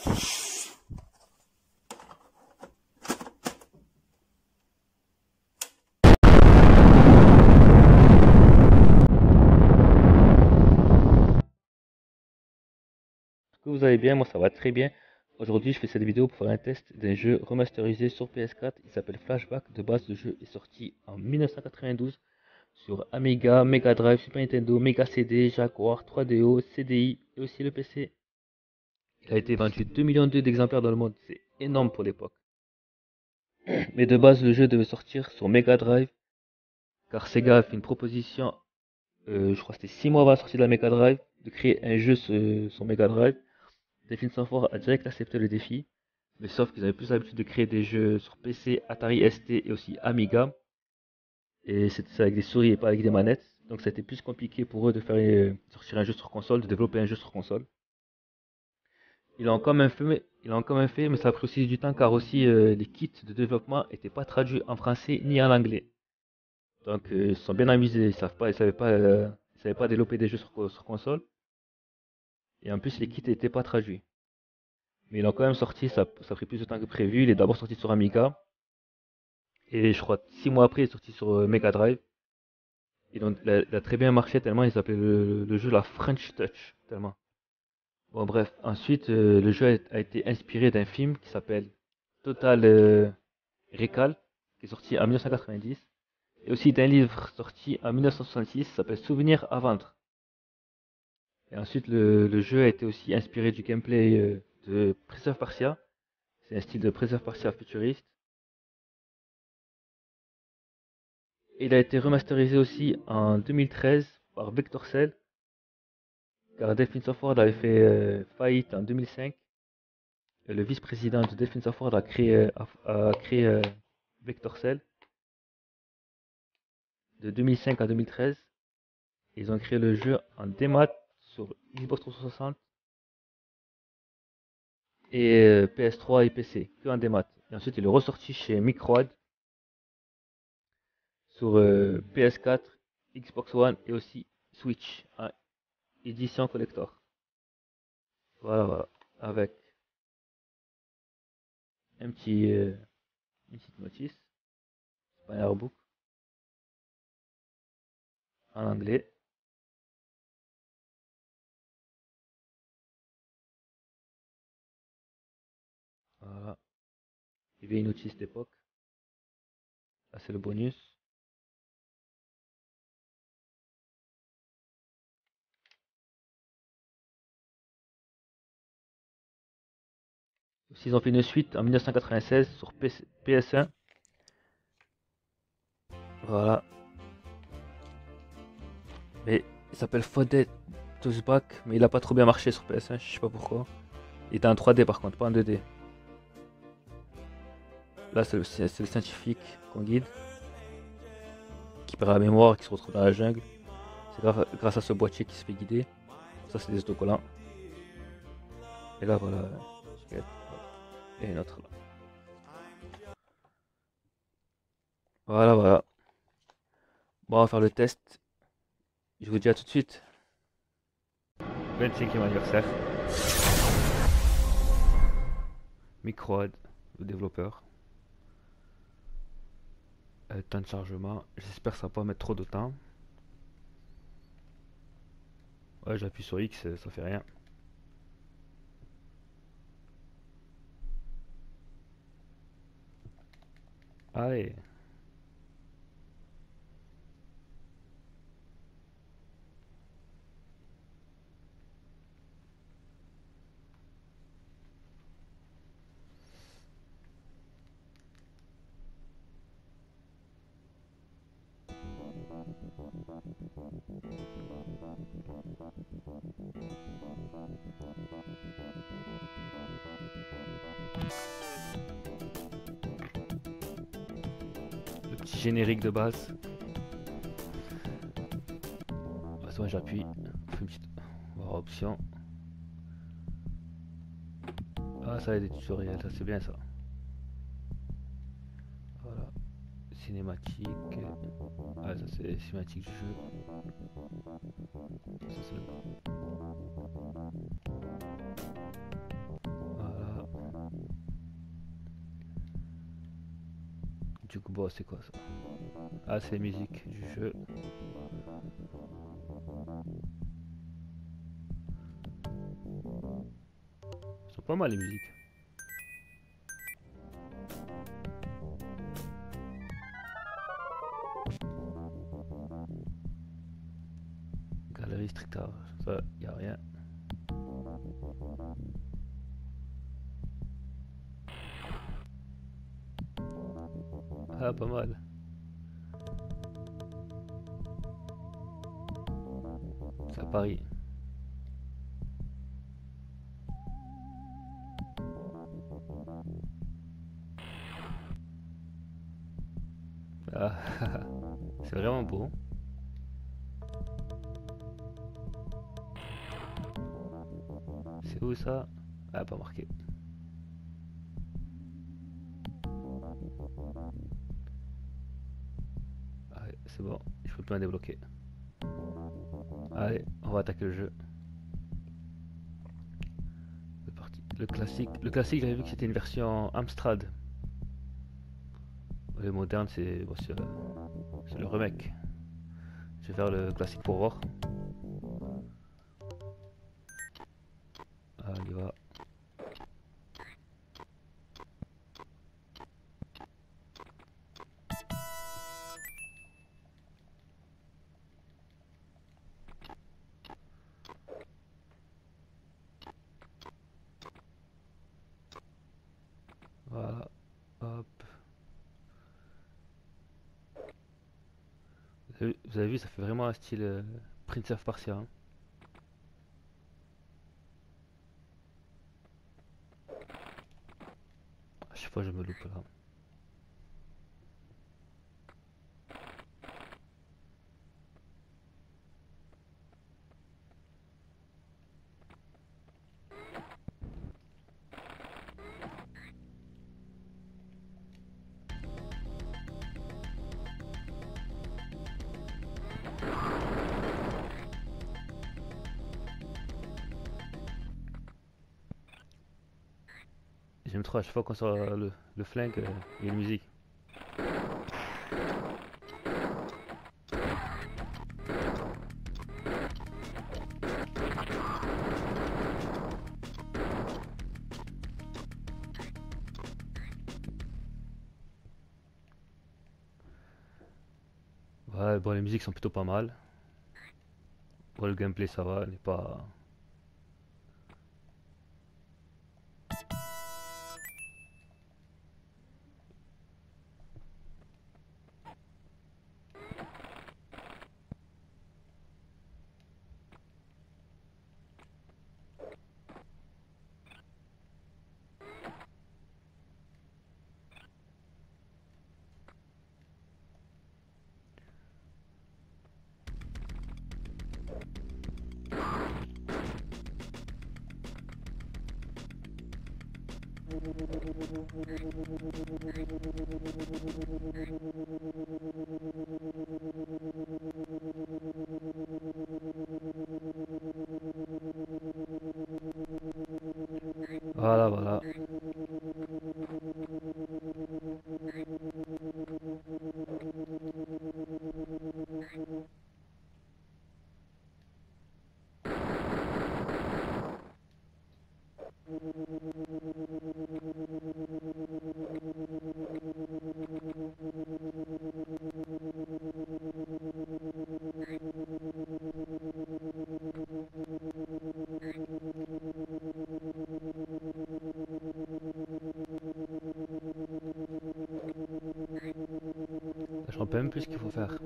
Que vous allez bien, moi ça va très bien. Aujourd'hui, je fais cette vidéo pour faire un test d'un jeu remasterisé sur PS4. Il s'appelle Flashback. De base, le jeu est sorti en 1992 sur Amiga, Mega Drive, Super Nintendo, Mega CD, Jaguar, 3DO, CDI et aussi le PC. Il a été vendu 2,2 millions d'exemplaires dans le monde. C'est énorme pour l'époque. Mais de base, le jeu devait sortir sur Mega Drive car Sega a fait une proposition, je crois que c'était 6 mois avant la sortie de la Mega Drive, de créer un jeu sur Mega Drive. Delphine Sanford a direct accepté le défi, mais sauf qu'ils avaient plus l'habitude de créer des jeux sur PC, Atari ST et aussi Amiga, et c'était avec des souris et pas avec des manettes, donc ça a été plus compliqué pour eux de faire sortir un jeu sur console, de développer un jeu sur console. Il a quand même fait, mais ça a pris aussi du temps car aussi les kits de développement n'étaient pas traduits en français ni en anglais. Donc ils se sont bien amusés, ils savaient pas développer des jeux sur console, et en plus les kits n'étaient pas traduits. Mais ils l'ont quand même sorti, ça a pris plus de temps que prévu. Il est d'abord sorti sur Amiga, et je crois 6 mois après, il est sorti sur Mega Drive. Et donc, il a très bien marché tellement ils appelaient le jeu la French Touch. Tellement. Bon, bref. Ensuite, le jeu a été inspiré d'un film qui s'appelle Total Recall, qui est sorti en 1990. Et aussi d'un livre sorti en 1966 qui s'appelle Souvenirs à vendre. Et ensuite, le jeu a été aussi inspiré du gameplay de Prince of Persia. C'est un style de Prince of Persia futuriste. Et il a été remasterisé aussi en 2013 par Vector Cell, car Delphine Software avait fait faillite en 2005. Et le vice-président de Delphine Software a créé Vector Cell de 2005 à 2013. Ils ont créé le jeu en démat sur Xbox 360 et PS3 et PC, que en démat. Et ensuite, il est ressorti chez Microad sur PS4, Xbox One et aussi Switch, en édition collector. Voilà, voilà. Avec un petit, une petite notice, c'est pas un airbook, en anglais. Voilà. Il y avait une notice d'époque. Là, c'est le bonus. Aussi, ils ont fait une suite en 1996 sur PS1. Voilà. Mais il s'appelle Fodder Toes Back, mais il a pas trop bien marché sur PS1, je sais pas pourquoi. Il était en 3D par contre, pas en 2D. Là, c'est le scientifique qu'on guide, qui perd la mémoire, qui se retrouve dans la jungle. C'est grâce à ce boîtier qui se fait guider. Ça, c'est des autocollants. Et là, voilà. Et une autre là. Voilà, voilà. Bon, on va faire le test. Je vous dis à tout de suite. 25e anniversaire. Microad, le développeur. Temps de chargement. J'espère que ça va pas mettre trop de temps. Ouais, j'appuie sur X, ça fait rien. Allez. Le petit générique de base. Moi j'appuie. Une petite option. Ah, ça a des tutoriels, ça c'est bien ça. Voilà. Cinématique. Ah, ça c'est cinématique du jeu. Ça c'est le... Voilà. Jukebox, c'est quoi ça? Ah, c'est la musique du jeu. Ils sont pas mal les musiques. Galerie Stricta, ça, y a rien. Ah, pas mal. C'est à Paris. Ah, c'est vraiment beau. C'est où ça? Ah, pas marqué. Ah, c'est bon, je peux pas débloquer. Allez, on va attaquer le jeu. C'est parti. Le classique, j'avais vu que c'était une version Amstrad. Le moderne, c'est bon, c'est le remake. Je vais faire le classique pour voir. Ah, il y va. Voilà. Hop. Vous avez vu, ça fait vraiment un style Prince of Persia, hein. À chaque fois, je me loupe là. J'aime trop à chaque fois qu'on sort le flingue, il y a une musique. Ouais, bon, les musiques sont plutôt pas mal. Bon, le gameplay, ça va, n'est pas. Voilà, voilà. Je comprends même plus ce qu'il faut faire.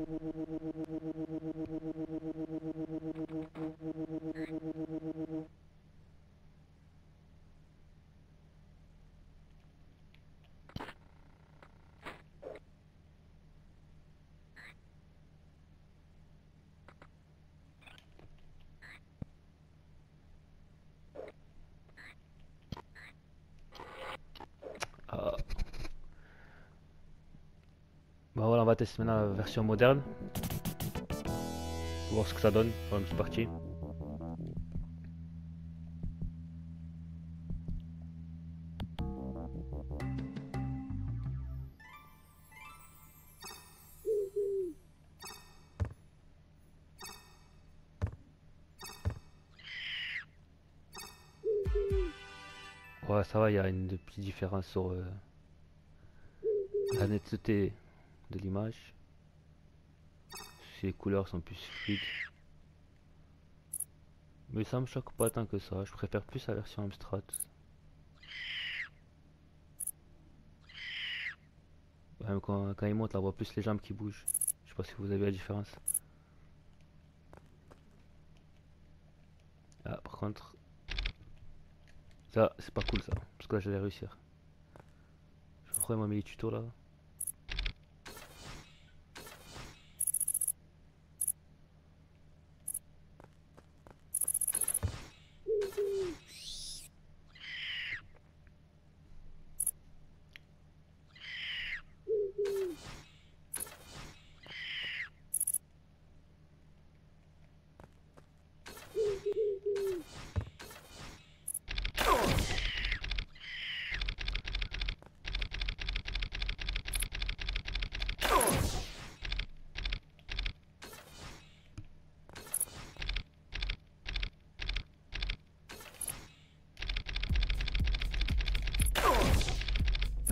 Ah. Bah voilà, on va tester maintenant la version moderne. Voir ce que ça donne pour une petite partie. Ouais, ça va, il y a une petite différence sur la netteté de l'image. Si les couleurs sont plus fluides. Mais ça me choque pas tant que ça. Je préfère plus la version Amstrad. Même quand il monte, on voit plus les jambes qui bougent. Je sais pas si vous avez la différence. Ah, par contre, ça, c'est pas cool ça. Parce que là, j'allais réussir. Je reprends mon mini tuto là.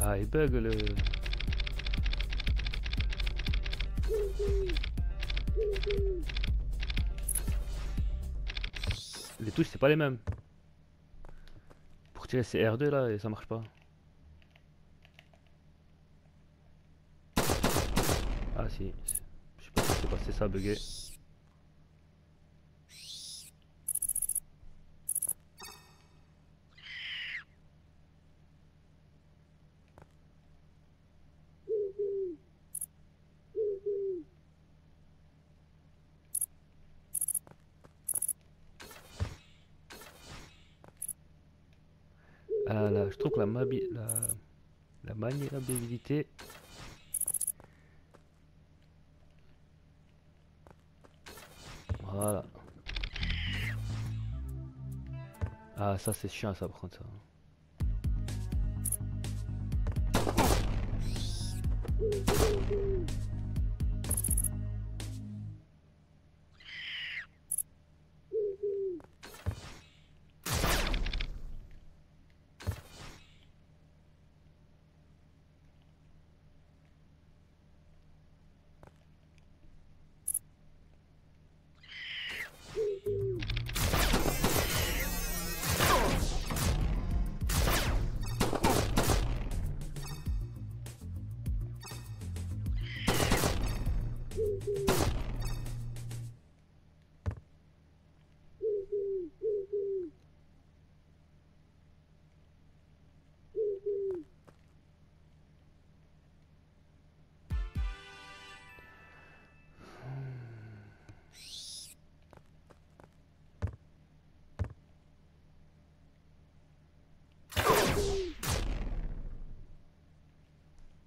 Ah, il bug le. Les touches, c'est pas les mêmes. Pour tirer, c'est R2 là et ça marche pas. Ah, si. Je sais pas ce qui s'est passé, ça a bugué. Ah là, je trouve que la maniabilité. Voilà. Ah, ça c'est chiant ça par contre ça.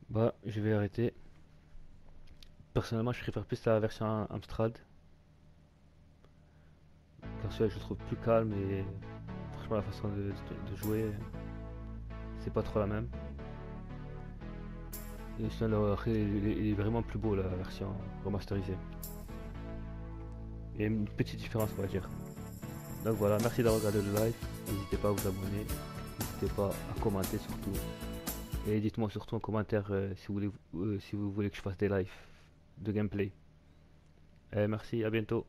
Bah, je vais arrêter. Personnellement, je préfère plus la version Amstrad. Car celui-là, je le trouve plus calme et franchement, la façon de jouer, c'est pas trop la même. Et sinon, il est vraiment plus beau la version remasterisée. Il y a une petite différence, on va dire. Donc voilà, merci d'avoir regardé le live. N'hésitez pas à vous abonner. N'hésitez pas à commenter surtout. Et dites-moi surtout en commentaire si vous voulez que je fasse des lives de gameplay. Merci, à bientôt.